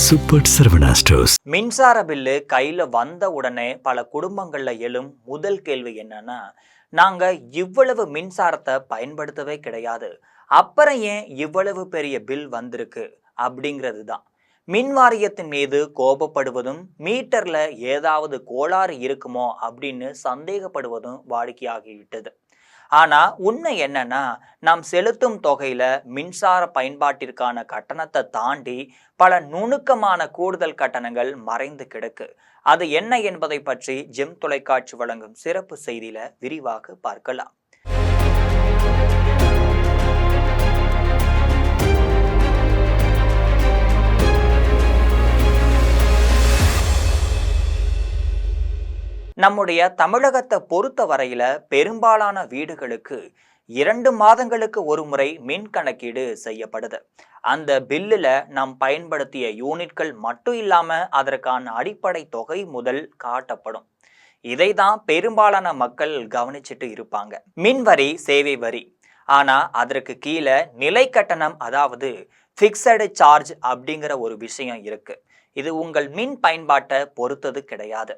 Super Saravana stores. மின்சார bill கையில் வந்த உடனே பல குடும்பங்களில் எழும் முதல் கேள்வி என்னன்னா, நாங்கள் இவ்வளவு மின்சாரத்தை பயன்படுத்தவே கிடையாது, அப்புறம் ஏன் இவ்வளவு பெரிய பில் வந்திருக்கு அப்படிங்கிறது தான். மின் வாரியத்தின் மீது கோபப்படுவதும் மீட்டர்ல ஏதாவது கோளாறு இருக்குமோ அப்படின்னு சந்தேகப்படுவதும் வாடிக்கையாகிவிட்டது. ஆனா உண்மை என்னன்னா, நாம் செலுத்தும் தொகையில மின்சார பயன்பாட்டிற்கான கட்டணத்தை தாண்டி பல நுணுக்கமான கூடுதல் கட்டணங்கள் மறைந்து கிடக்கு. அது என்ன என்பதை பற்றி ஜெம் தொலைக்காட்சி வழங்கும் சிறப்பு செய்தியில விரிவாக பார்க்கலாம். நம்முடைய தமிழகத்தை பொறுத்த வரையில பெரும்பாலான வீடுகளுக்கு 2 மாதங்களுக்கு ஒரு முறை மின் கணக்கீடு செய்யப்படுது. அந்த பில்லுல நாம் பயன்படுத்திய யூனிட்கள் மட்டும் இல்லாம அதற்கான அடிப்படை தொகை முதல் காட்டப்படும். இதை தான் பெரும்பாலான மக்கள் கவனிச்சுட்டு இருப்பாங்க. மின் வரி, சேவை வரி. ஆனா அதற்கு கீழே நிலை கட்டணம், அதாவது பிக்சடு சார்ஜ் அப்படிங்கிற ஒரு விஷயம் இருக்கு. இது உங்கள் மின் பயன்பாட்டை பொறுத்தது கிடையாது.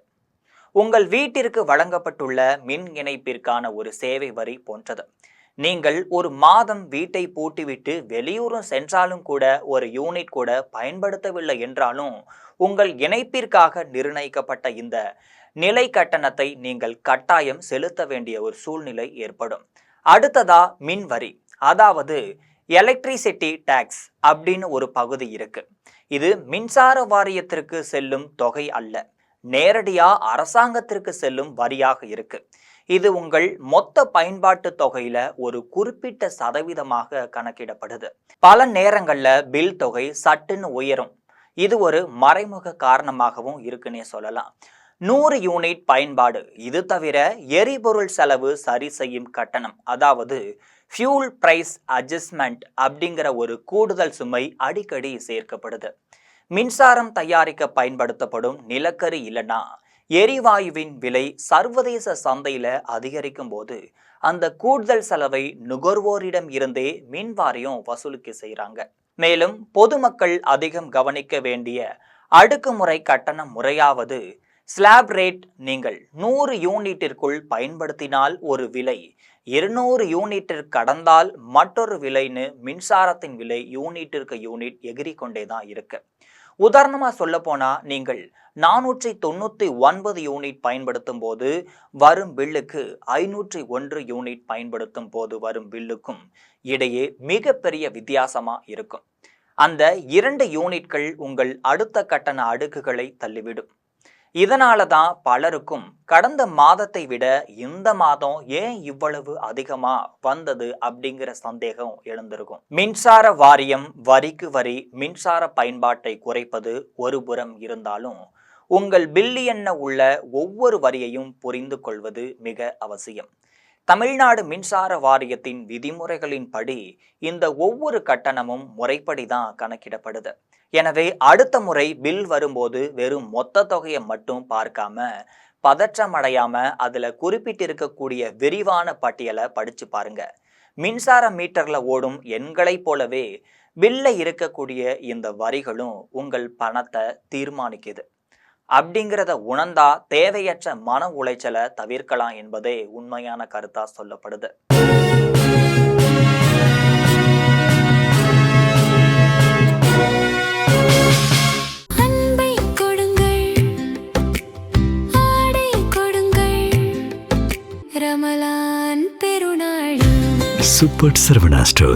உங்கள் வீட்டிற்கு வழங்கப்பட்டுள்ள மின் இணைப்பிற்கான ஒரு சேவை வரி போன்றது. நீங்கள் ஒரு மாதம் வீட்டை பூட்டிவிட்டு வெளியூரும் சென்றாலும் கூட ஒரு யூனிட் கூட பயன்படுத்தவில்லை என்றாலும் உங்கள் இணைப்பிற்காக நிர்ணயிக்கப்பட்ட இந்த நிலை கட்டணத்தை நீங்கள் கட்டாயம் செலுத்த வேண்டிய ஒரு சூழ்நிலை ஏற்படும். அடுத்ததா மின் வரி, அதாவது எலக்ட்ரிசிட்டி டாக்ஸ் அப்படின்னு ஒரு பகுதி இருக்கு. இது மின்சார வாரியத்திற்கு செல்லும் தொகை அல்ல, நேரடியா அரசாங்கத்திற்கு செல்லும் வரியாக இருக்கு. இது உங்கள் மொத்த பயன்பாட்டு தொகையில ஒரு குறிப்பிட்ட சதவீதமாக கணக்கிடப்படுது. பல நேரங்கள்ல பில் தொகை சட்டுன்னு உயரும். இது ஒரு மறைமுக காரணமாகவும் இருக்குன்னே சொல்லலாம். 100 யூனிட் பயன்பாடு, இது தவிர எரிபொருள் செலவு சரி செய்யும் கட்டணம், அதாவது ஃபியூல் பிரைஸ் அட்ஜஸ்ட்மெண்ட் அப்படிங்கிற ஒரு கூடுதல் சுமை அடிக்கடி சேர்க்கப்படுது. மின்சாரம் தயாரிக்க பயன்படுத்தப்படும் நிலக்கரி இல்லைன்னா எரிவாயுவின் விலை சர்வதேச சந்தையில அதிகரிக்கும் போது அந்த கூடுதல் செலவை நுகர்வோரிடம் இருந்தே மின் வாரியம் வசூலிக்க செய்யறாங்க. மேலும் பொதுமக்கள் அதிகம் கவனிக்க வேண்டிய அடுக்குமுறை கட்டண முறையாவது ஸ்லாப் ரேட். நீங்கள் 100 யூனிட்டிற்குள் பயன்படுத்தினால் ஒரு விலை, 200 யூனிட்டிற்கு கடந்தால் மற்றொரு விலைன்னு மின்சாரத்தின் விலை யூனிட்டிற்கு யூனிட் எகிரிக்கொண்டே தான் இருக்கு. உதாரணமா சொல்ல போனா, நீங்கள் 499 யூனிட் பயன்படுத்தும் போது வரும் பில்லுக்கு 501 யூனிட் பயன்படுத்தும் போது வரும் பில்லுக்கும் இடையே மிகப்பெரிய வித்தியாசமா இருக்கும். அந்த 2 யூனிட்கள் உங்கள் அடுத்த கட்டண அடுக்குகளை தள்ளிவிடும். இதனால தான் பலருக்கும் கடந்த மாதத்தை விட இந்த மாதம் ஏன் இவ்வளவு அதிகமா வந்தது அப்படிங்கிற சந்தேகம் எழுந்திருக்கும். மின்சார வாரியம் வரிக்கு வரி மின்சார பயன்பாட்டை குறைப்பது ஒரு புறம் இருந்தாலும், உங்கள் பில் எண்ண உள்ள ஒவ்வொரு வரியையும் புரிந்து கொள்வது மிக அவசியம். தமிழ்நாடு மின்சார வாரியத்தின் விதிமுறைகளின்படி இந்த ஒவ்வொரு கட்டணமும் முறைப்படி தான் கணக்கிடப்படுது. எனவே அடுத்த முறை பில் வரும்போது வெறும் மொத்த தொகையை மட்டும் பார்க்காம பதற்றம் அடையாம அதுல குறிப்பிட்டிருக்கக்கூடிய விரிவான பட்டியலை படிச்சு பாருங்க. மின்சார மீட்டர்ல ஓடும் எண்களைப் போலவே பில்ல இருக்கக்கூடிய இந்த வரிகளும் உங்கள் பணத்தை தீர்மானிக்குது. அப்படிங்கிறத உணர்ந்தா தேவையற்ற மன உளைச்சலை தவிர்க்கலாம் என்பதே உண்மையான கருத்தா சொல்லப்படுது. Super Saravana stores.